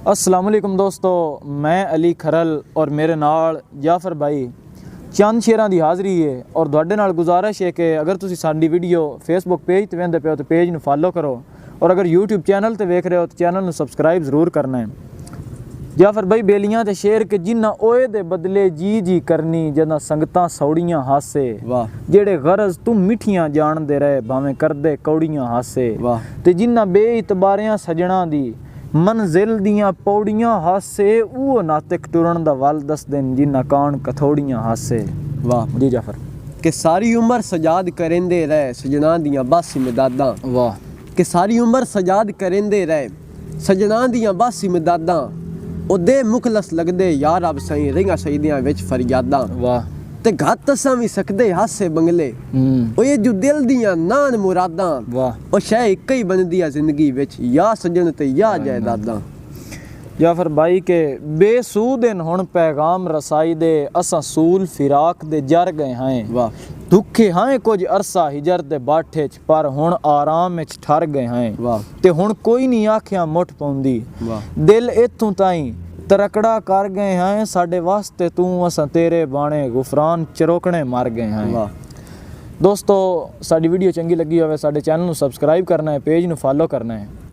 अस्सलाम वालेकुम दोस्तों, मैं अली खरल और मेरे नाल जाफर भाई चंद शेरां दी हाज़री है। और तुहाडे नाल गुजारिश है कि अगर तुसी साडी वीडियो फेसबुक पेज ते वेंदे पियो तो पेज नूं फॉलो करो, और अगर यूट्यूब चैनल ते वेख रहे हो तो चैनल नूं सबसक्राइब ज़रूर करना है। जाफर भाई बेलियां ते शेर के जिन्ना ओए दे बदले जी जी करनी, जदा संगतां सौड़ियां हासे, वाह जेड़े गरज तू मिठियां जानदे रहे भावें करदे कौड़ियां हासे, वाह ते जिन्ना बेइतबारियां सजणा दी मंजिल दियां पौड़ियां हासे, वो नातिक टुरन दा वल दस दिन जिन्ना कान कथौड़ियां हासे। वाह जी जाफर। कि सारी उम्र सजाद करेंदे रहे सजना दियां बस इमदादां, वाह। कि सारी उम्र सजाद करेंदे रहे सजना दियां बस इमदादां, ओदे मुखलस लगदे यार अब सही रिंगा सईदियां विच फरियादां। वाह। ते घत असां भी सकदे हासे बंगले, ओ ये जो दिल दियां नान मुरादां, वाह। ओ शै इक ही बनदी आ जिंदगी विच, या सजन ते या जायदादां। जाफर भाई के बेसूद हुण पैगाम रसाई दे, असां सूल फिराक दे जर गए हैं। वाह। दुखे हैं कुछ अरसा हिजर दे बाठे च, पर हुण आराम विच ठर गए हैं। वाह। ते हुण कोई नहीं आखियां मुठ पौंदी, वाह। दिल इत्थों ताईं तरकड़ा कर गए हैं, साडे वास्ते तू असां तेरे बाणे गुफरान चरोकने मार गए हैं। वाह। दोस्तों साडी वीडियो चंगी लगी होवे साडे चैनल नूं सबसक्राइब करना है, पेज नूं फॉलो करना है।